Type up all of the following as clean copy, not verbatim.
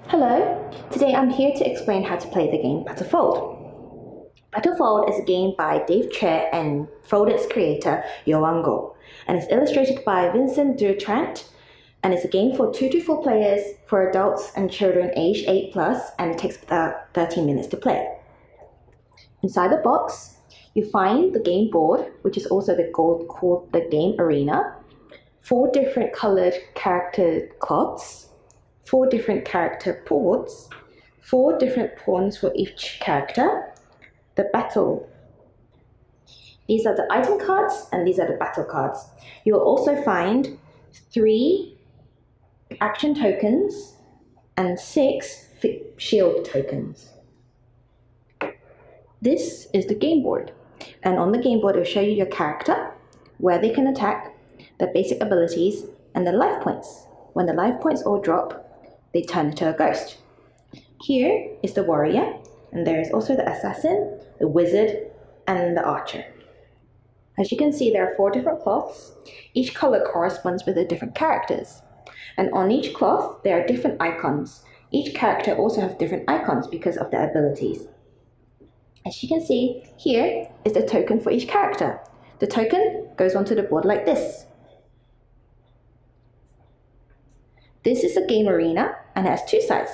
Hello, today I'm here to explain how to play the game Battlefold. Battlefold is a game by Dutrait and Folded's creator Yohan, and it's illustrated by Vincent Dutrait, and it's a game for 2 to 4 players for adults and children aged 8 plus, and it takes about 30 minutes to play. Inside the box, you find the game board, which is also called the game arena, 4 different colored character cloths, 4 different character boards, 4 different pawns for each character, the battle. These are the item cards and these are the battle cards. You will also find 3 action tokens and 6 shield tokens. This is the game board, and on the game board it will show you your character, where they can attack, the basic abilities, and the life points. When the life points all drop, they turn into a ghost. Here is the warrior, and there is also the assassin, the wizard, and the archer. As you can see, there are 4 different cloths. Each color corresponds with the different characters. And on each cloth, there are different icons. Each character also has different icons because of their abilities. As you can see, here is the token for each character. The token goes onto the board like this. This is a game arena and it has 2 sides.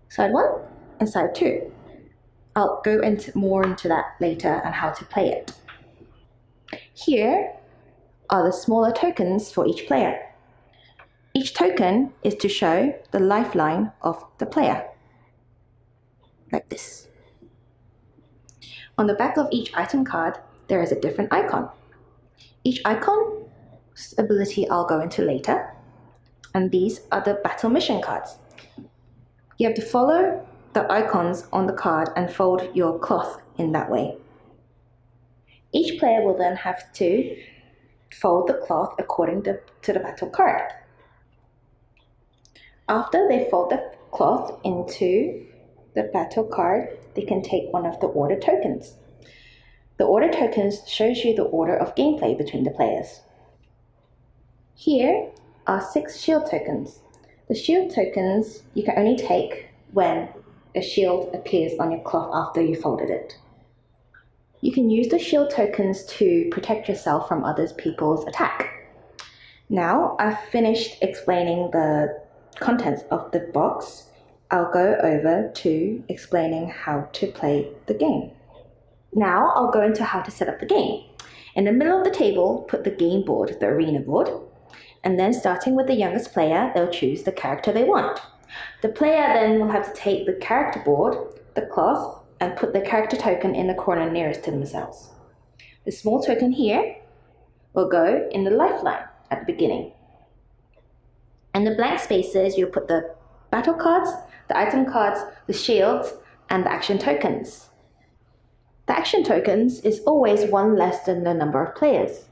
Side 1 and side 2. I'll go more into that later and how to play it. Here are the smaller tokens for each player. Each token is to show the lifeline of the player, like this. On the back of each item card, there is a different icon. Each icon's ability I'll go into later, and these are the battle mission cards. You have to follow the icons on the card and fold your cloth in that way. Each player will then have to fold the cloth according to the battle card. After they fold the cloth into the battle card, they can take one of the order tokens. The order tokens shows you the order of gameplay between the players. Here are 6 shield tokens. The shield tokens you can only take when a shield appears on your cloth after you folded it. You can use the shield tokens to protect yourself from other people's attack. Now I've finished explaining the contents of the box. I'll go over to explaining how to play the game. Now I'll go into how to set up the game. In the middle of the table, put the game board, the arena board, and then starting with the youngest player, they'll choose the character they want. The player then will have to take the character board, the cloth, and put the character token in the corner nearest to themselves. The small token here will go in the lifeline at the beginning. In the blank spaces, you'll put the battle cards, the item cards, the shields, and the action tokens. The action tokens is always 1 less than the number of players.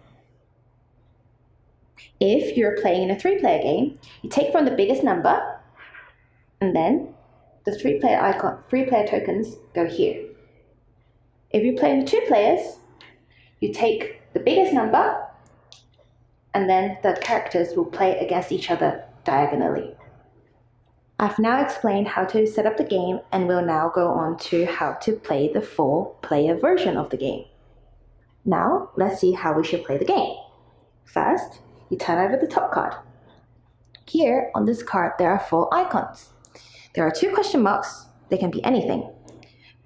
If you're playing in a 3-player game, you take from the biggest number, and then the 3-player tokens go here. If you play in 2 players, you take the biggest number, and then the characters will play against each other diagonally. I've now explained how to set up the game, and we'll now go on to how to play the 4-player version of the game. Now, let's see how we should play the game. First, you turn over the top card. Here, on this card, there are 4 icons. There are 2 question marks. They can be anything.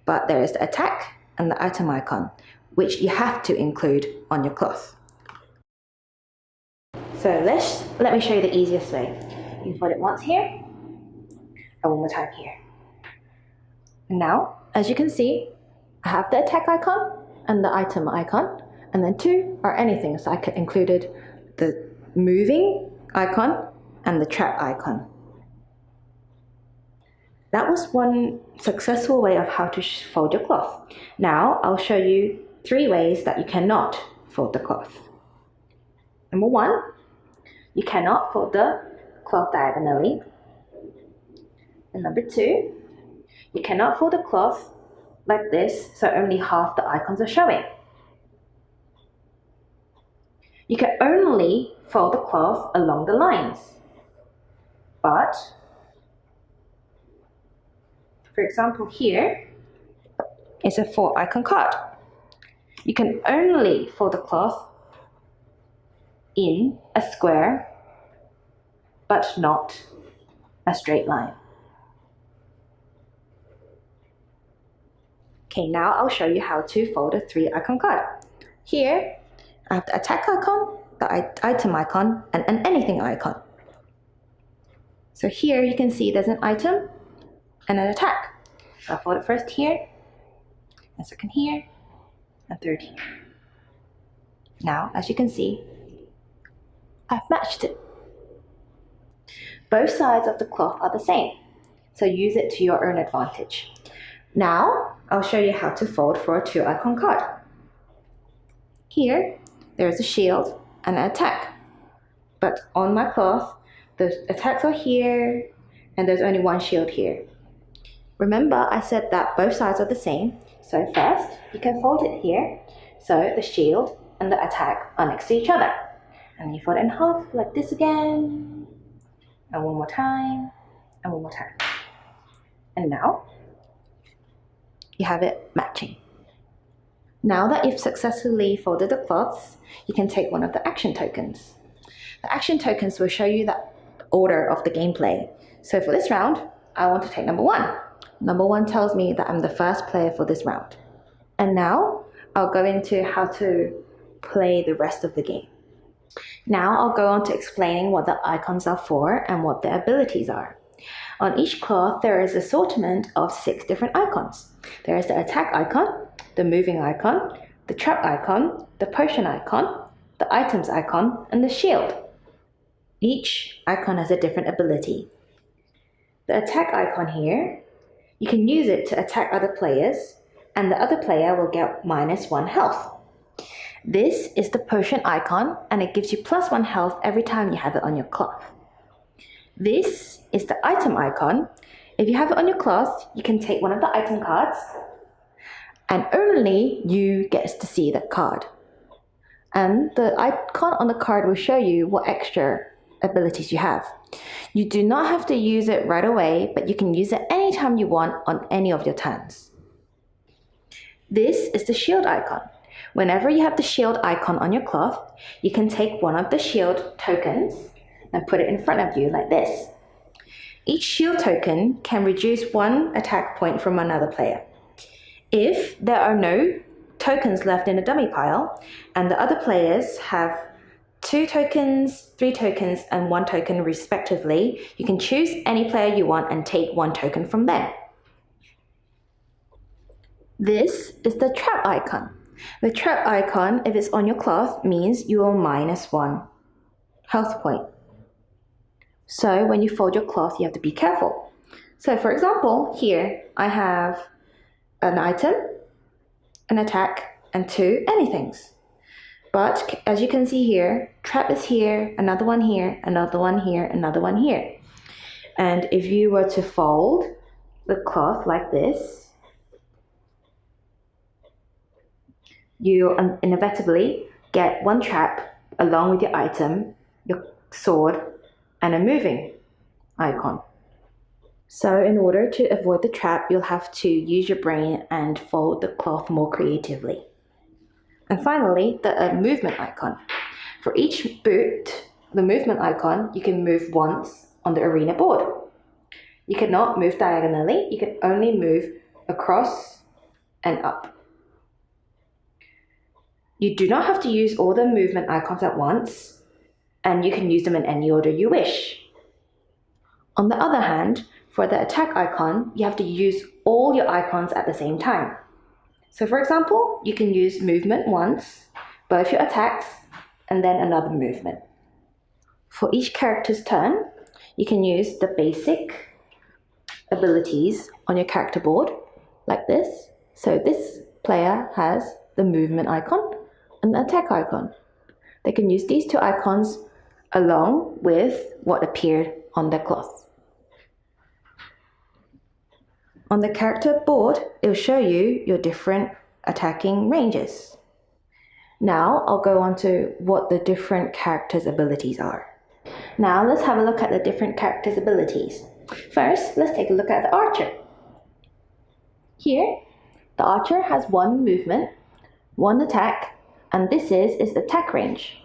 But there is the attack and the item icon, which you have to include on your cloth. So let me show you the easiest way. You fold it once here, and one more time here. Now, as you can see, I have the attack icon and the item icon, and then 2 are anything, so I included the moving icon and the trap icon. That was one successful way of how to fold your cloth. Now, I'll show you 3 ways that you cannot fold the cloth. Number 1, you cannot fold the cloth diagonally. And number 2, you cannot fold the cloth like this, so only half the icons are showing. You can only fold the cloth along the lines. But, for example, here is a 4 icon card. You can only fold the cloth in a square, but not a straight line. Okay, now I'll show you how to fold a 3 icon card. Here, I have the attack icon, the item icon, and an anything icon. So here you can see there's an item and an attack. So I'll fold it first here, and second here, and third here. Now, as you can see, I've matched it. Both sides of the cloth are the same, so use it to your own advantage. Now, I'll show you how to fold for a 2 icon card. Here, there's a shield and an attack. But on my cloth, the attacks are here, and there's only one shield here. Remember, I said that both sides are the same, so first, you can fold it here, so the shield and the attack are next to each other. And you fold it in half, like this again, and one more time, and one more time. And now, you have it matching. Now that you've successfully folded the cloths, you can take one of the action tokens. The action tokens will show you the order of the gameplay. So for this round, I want to take number 1. Number 1 tells me that I'm the first player for this round. And now, I'll go into how to play the rest of the game. Now I'll go on to explaining what the icons are for and what their abilities are. On each cloth, there is an assortment of 6 different icons. There is the attack icon, the moving icon, the trap icon, the potion icon, the items icon, and the shield. Each icon has a different ability. The attack icon here, you can use it to attack other players, and the other player will get -1 health. This is the potion icon, and it gives you +1 health every time you have it on your cloth. This is the item icon. If you have it on your cloth, you can take one of the item cards, and only you get to see that card. And the icon on the card will show you what extra abilities you have. You do not have to use it right away, but you can use it anytime you want on any of your turns. This is the shield icon. Whenever you have the shield icon on your cloth, you can take one of the shield tokens and put it in front of you like this. Each shield token can reduce 1 attack point from another player. If there are no tokens left in the dummy pile, and the other players have 2 tokens, 3 tokens, and 1 token respectively, you can choose any player you want and take 1 token from them. This is the trap icon. The trap icon, if it's on your cloth, means you are -1 health point. So when you fold your cloth, you have to be careful. So for example, here I have an item, an attack, and 2 anythings. But as you can see here, trap is here, another one here, another one here, another one here. And if you were to fold the cloth like this, you inevitably get 1 trap along with your item, your sword, and a moving icon. So in order to avoid the trap, you'll have to use your brain and fold the cloth more creatively. And finally, the movement icon. For each boot, the movement icon, you can move once on the arena board. You cannot move diagonally, you can only move across and up. You do not have to use all the movement icons at once, and you can use them in any order you wish. On the other hand, for the attack icon, you have to use all your icons at the same time. So for example, you can use movement once, both your attacks, and then another movement. For each character's turn, you can use the basic abilities on your character board, like this. So this player has the movement icon and the attack icon. They can use these 2 icons along with what appeared on their cloth. On the character board, it will show you your different attacking ranges. Now I'll go on to what the different characters' abilities are. Now let's have a look at the different characters' abilities. First, let's take a look at the archer. Here, the archer has one movement, one attack, and this is its attack range.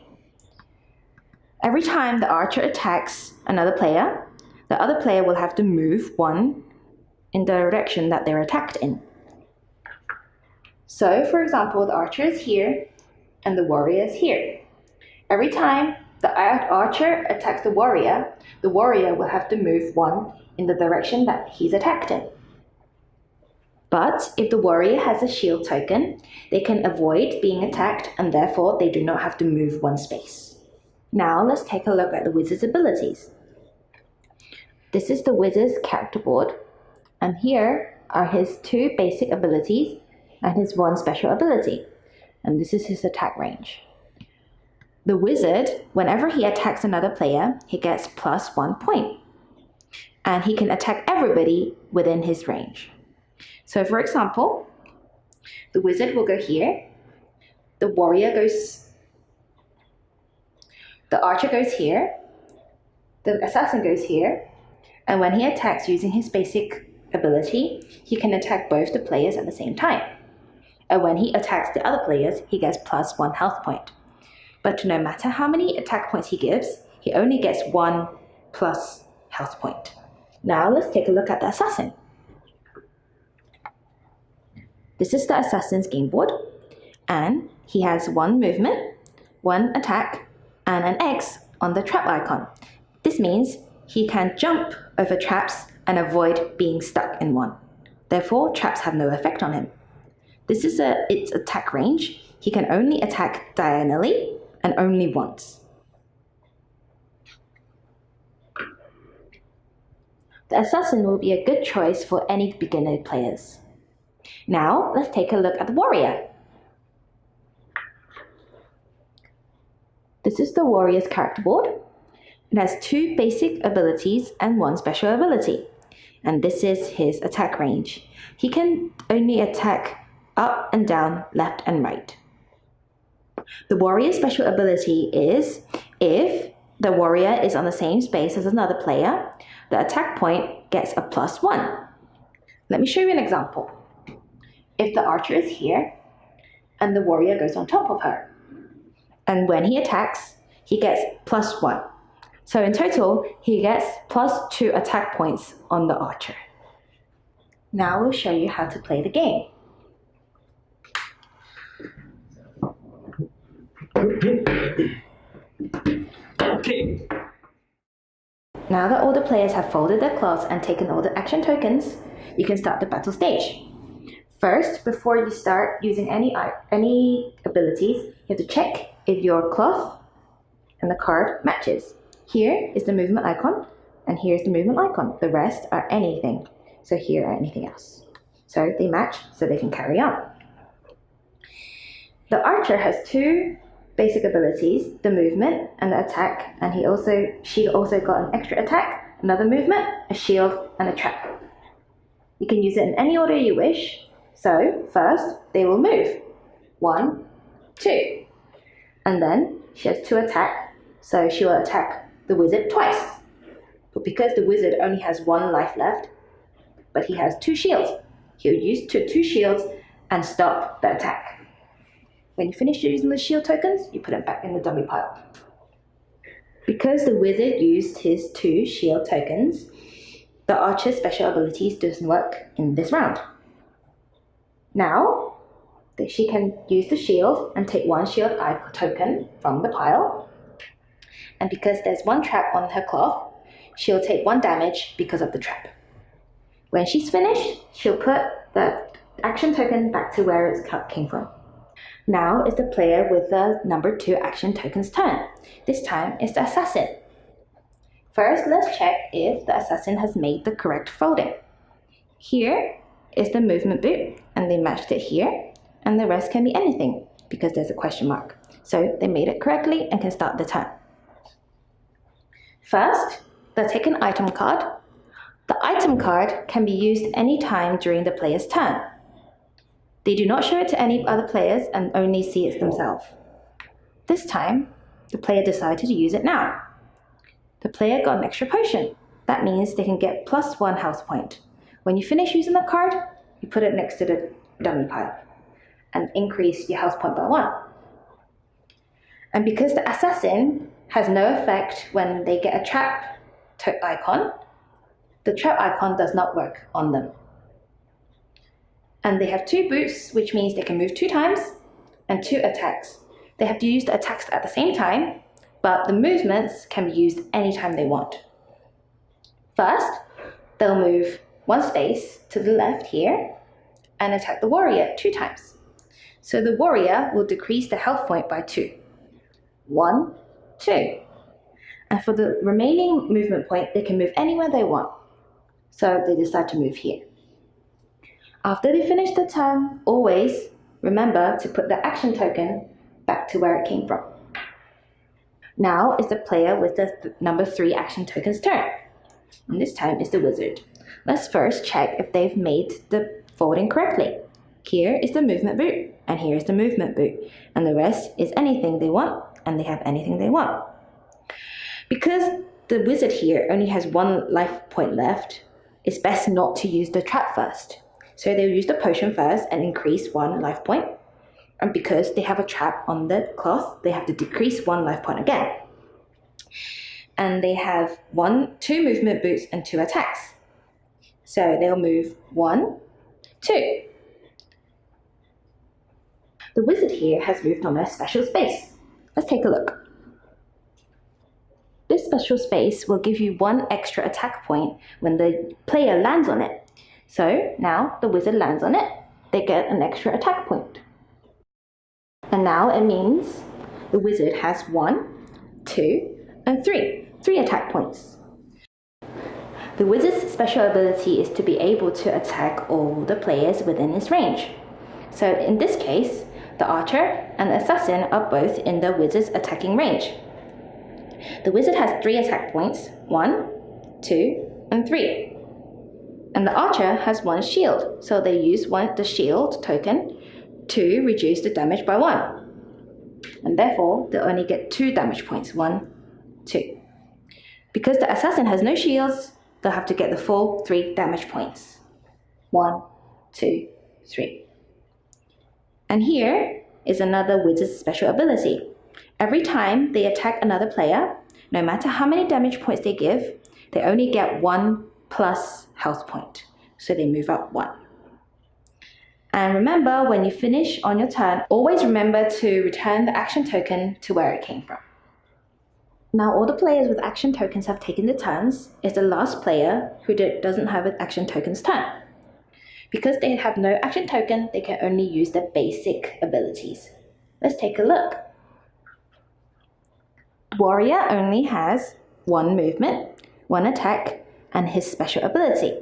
Every time the archer attacks another player, the other player will have to move one in the direction that they're attacked in. So, for example, the archer is here and the warrior is here. Every time the archer attacks the warrior will have to move one in the direction that he's attacked in. But if the warrior has a shield token, they can avoid being attacked and therefore they do not have to move one space. Now let's take a look at the wizard's abilities. This is the wizard's character board, and here are his two basic abilities and his one special ability, and this is his attack range. The wizard, whenever he attacks another player, he gets +1 point, and he can attack everybody within his range. So for example, the wizard will go here, the archer goes here, the assassin goes here, and when he attacks using his basic ability, he can attack both the players at the same time. And when he attacks the other players, he gets +1 health point. But no matter how many attack points he gives, he only gets 1 plus health point. Now let's take a look at the assassin. This is the assassin's game board, and he has one movement, one attack, and an X on the trap icon. This means he can jump over traps and avoid being stuck in one. Therefore, traps have no effect on him. This is its attack range. He can only attack diagonally and only once. The assassin will be a good choice for any beginner players. Now, let's take a look at the warrior. This is the warrior's character board. It has two basic abilities and one special ability, and this is his attack range. He can only attack up and down, left and right. The warrior's special ability is if the warrior is on the same space as another player, the attack point gets a +1. Let me show you an example. If the archer is here and the warrior goes on top of her, and when he attacks, he gets +1. So in total, he gets +2 attack points on the archer. Now we'll show you how to play the game. Okay. Now that all the players have folded their cloths and taken all the action tokens, you can start the battle stage. First, before you start using any abilities, you have to check if your cloth and the card matches. Here is the movement icon, and here is the movement icon. The rest are anything. So here are anything else. So they match, so they can carry on. The archer has two basic abilities, the movement and the attack, and she also got an extra attack, another movement, a shield, and a trap. You can use it in any order you wish. So first, they will move. 1, 2. And then she has 2 attack, so she will attack the wizard twice. But because the wizard only has 1 life left, but he has 2 shields, he'll use 2 shields and stop the attack. When you finish using the shield tokens, you put them back in the dummy pile. Because the wizard used his 2 shield tokens, the archer's special abilities doesn't work in this round. Now, she can use the shield and take 1 shield token from the pile. And because there's 1 trap on her cloth, she'll take 1 damage because of the trap. When she's finished, she'll put the action token back to where it came from. Now is the player with the number 2 action token's turn. This time it's the assassin. First, let's check if the assassin has made the correct folding. Here is the movement boot, and they matched it here, and the rest can be anything because there's a question mark. So they made it correctly and can start the turn. First, they'll take an item card. The item card can be used any time during the player's turn. They do not show it to any other players and only see it themselves. This time, the player decided to use it now. The player got an extra potion. That means they can get +1 health point. When you finish using the card, you put it next to the dummy pile and increase your health point by 1. And because the assassin has no effect when they get a trap icon, the trap icon does not work on them. And they have 2 boots, which means they can move 2 times, and 2 attacks. They have to use the attacks at the same time, but the movements can be used anytime they want. First, they'll move 1 space to the left here and attack the warrior 2 times. So the warrior will decrease the health point by 2. 1, 2. And for the remaining movement point, they can move anywhere they want. So they decide to move here. After they finish the turn, always remember to put the action token back to where it came from. Now is the player with the number 3 action token's turn. And this time is the wizard. Let's first check if they've made the folding correctly. Here is the movement boot, and here is the movement boot. And the rest is anything they want, and they have anything they want. Because the wizard here only has 1 life point left, it's best not to use the trap first. So they'll use the potion first and increase 1 life point. And because they have a trap on the cloth, they have to decrease 1 life point again. And they have 2 movement boots and 2 attacks. So they'll move 1, 2. The wizard here has moved on a special space. Let's take a look. This special space will give you 1 extra attack point when the player lands on it. So now the wizard lands on it, they get an extra attack point. And now it means the wizard has 1, 2, and 3 attack points. The wizard's special ability is to be able to attack all the players within its range. So in this case, the archer and the assassin are both in the wizard's attacking range. The wizard has 3 attack points, 1, 2, and 3. And the archer has 1 shield, so they use the shield token to reduce the damage by 1. And therefore, they'll only get 2 damage points, 1, 2. Because the assassin has no shields, they'll have to get the full 3 damage points. 1, 2, 3. And here is another wizard's special ability. Every time they attack another player, no matter how many damage points they give, they only get 1 plus health point. So they move up 1. And remember, when you finish on your turn, always remember to return the action token to where it came from. Now all the players with action tokens have taken the turns. It's the last player who doesn't have an action token's turn. Because they have no action token, they can only use their basic abilities. Let's take a look. Warrior only has 1 movement, 1 attack, and his special ability.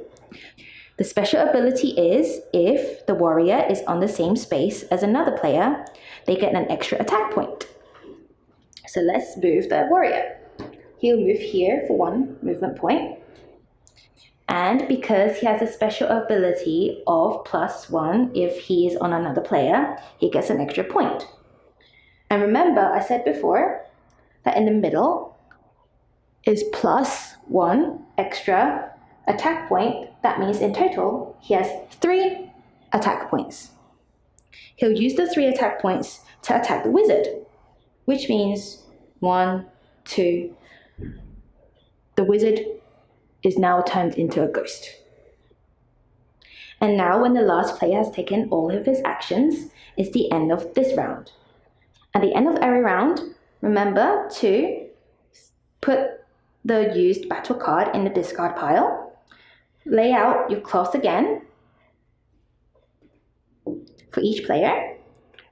The special ability is if the warrior is on the same space as another player, they get an extra attack point. So let's move the warrior. He'll move here for 1 movement point. And because he has a special ability of +1 if he is on another player, he gets an extra point. And remember, I said before that in the middle is +1 extra attack point. That means in total, he has 3 attack points. He'll use the 3 attack points to attack the wizard, which means 1, 2. The wizard is now turned into a ghost. And now when the last player has taken all of his actions, it's the end of this round. At the end of every round, remember to put the used battle card in the discard pile, lay out your cloth again for each player,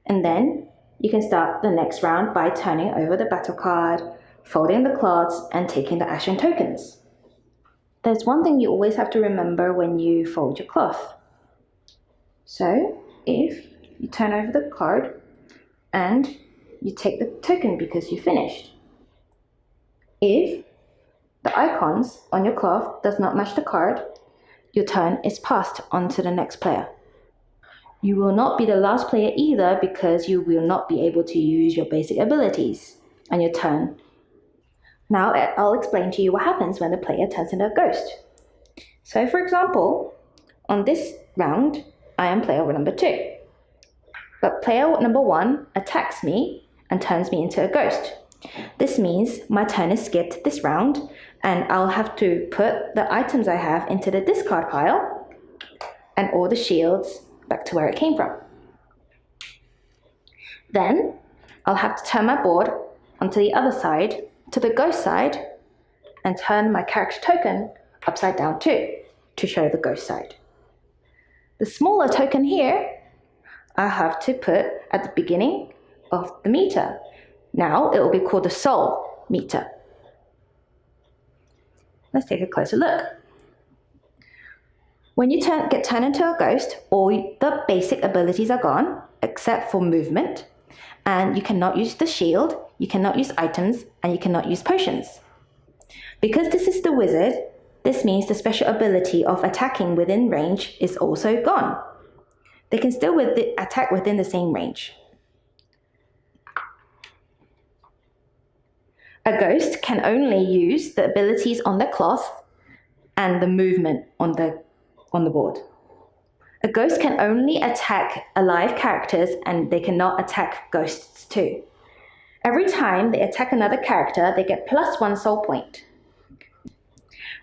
and then you can start the next round by turning over the battle card, folding the cloths, and taking the action tokens. There's one thing you always have to remember when you fold your cloth. So if you turn over the card and you take the token because you finished, if the icons on your cloth does not match the card, your turn is passed on to the next player. You will not be the last player either because you will not be able to use your basic abilities on your turn. Now I'll explain to you what happens when the player turns into a ghost. So for example, on this round, I am player number 2. But player number 1 attacks me and turns me into a ghost. This means my turn is skipped this round and I'll have to put the items I have into the discard pile and all the shields back to where it came from. Then I'll have to turn my board onto the other side, to the ghost side, and turn my character token upside down too, to show the ghost side. The smaller token here, I have to put at the beginning of the meter. Now it will be called the soul meter. Let's take a closer look. When you get turned into a ghost, all the basic abilities are gone, except for movement, and you cannot use the shield, you cannot use items, and you cannot use potions. Because this is the wizard, this means the special ability of attacking within range is also gone. They can still attack within the same range. A ghost can only use the abilities on the cloth and the movement on the board. A ghost can only attack alive characters and they cannot attack ghosts too. Every time they attack another character, they get +1 soul point.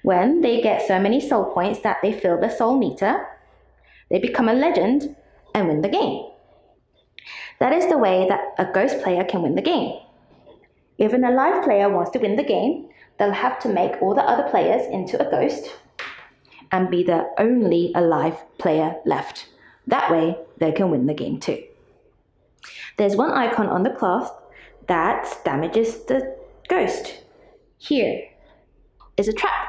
When they get so many soul points that they fill the soul meter, they become a legend and win the game. That is the way that a ghost player can win the game. If an alive player wants to win the game, they'll have to make all the other players into a ghost and be the only alive player left. That way, they can win the game too. There's one icon on the cloth that damages the ghost. Here is a trap.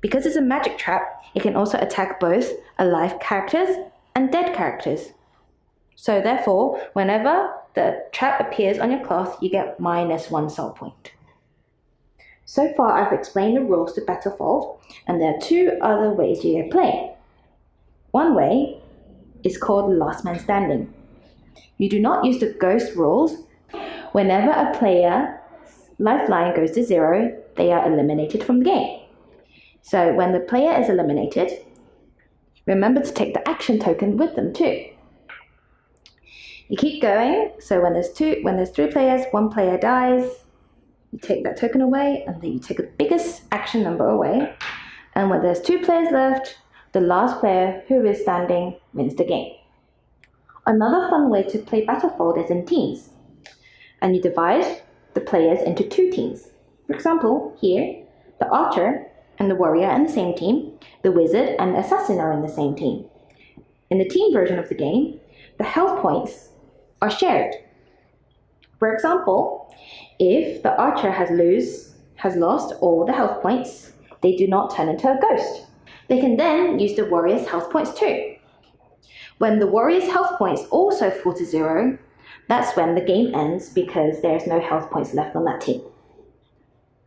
Because it's a magic trap, it can also attack both alive characters and dead characters. So therefore, whenever the trap appears on your cloth, you get -1 soul point. So far, I've explained the rules to Battlefold, and there are 2 other ways you can play. One way is called last man standing. You do not use the ghost rules. Whenever a player's lifeline goes to 0, they are eliminated from the game. So when the player is eliminated, remember to take the action token with them too. You keep going, so when there's 3 players, 1 player dies, you take that token away, and then you take the biggest action number away. And when there's 2 players left, the last player who is standing wins the game. Another fun way to play Battlefold is in teams. And you divide the players into 2 teams. For example, here, the archer and the warrior are in the same team, the wizard and the assassin are in the same team. In the team version of the game, the health points are shared. For example, if the archer has lost all the health points, they do not turn into a ghost. They can then use the warrior's health points too. When the warrior's health points also fall to 0, that's when the game ends because there's no health points left on that team.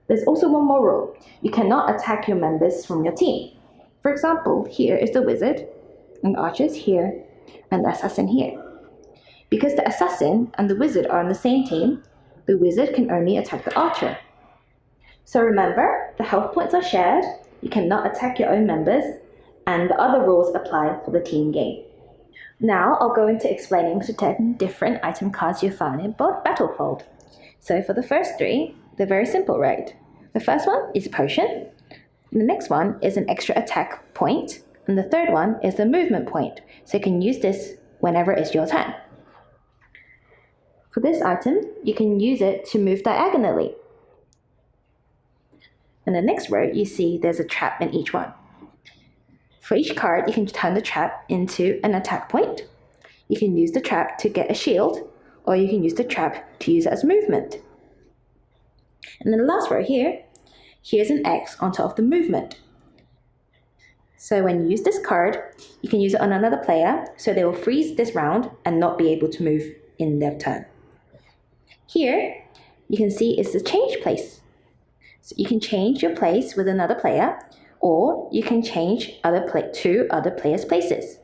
There's also one more rule. You cannot attack your members from your team. For example, here is the wizard, and the archer is here, and the assassin here. Because the assassin and the wizard are on the same team, the wizard can only attack the archer. So remember, the health points are shared, you cannot attack your own members, and the other rules apply for the team game. Now I'll go into explaining the 10 different item cards you find in Battlefold. So for the first 3, they're very simple, right? The first one is a potion, the next one is an extra attack point, and the third one is a movement point, so you can use this whenever it's your turn. For this item, you can use it to move diagonally. In the next row, you see there's a trap in each one. For each card, you can turn the trap into an attack point. You can use the trap to get a shield, or you can use the trap to use it as movement. And then the last row here's an X on top of the movement. So when you use this card, you can use it on another player, so they will freeze this round and not be able to move in their turn. Here, you can see it's the change place. So you can change your place with another player, or you can change 2 other players' places.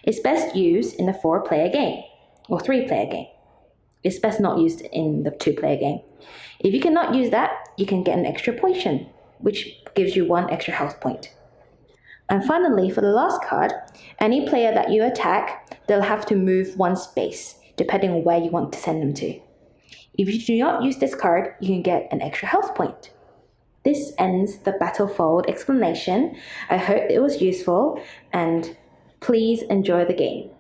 It's best used in a 4-player game or 3-player game. It's best not used in the 2-player game. If you cannot use that, you can get an extra potion, which gives you 1 extra health point. And finally, for the last card, any player that you attack, they'll have to move 1 space, depending on where you want to send them to. If you do not use this card, you can get an extra health point. This ends the Battlefold explanation. I hope it was useful, and please enjoy the game.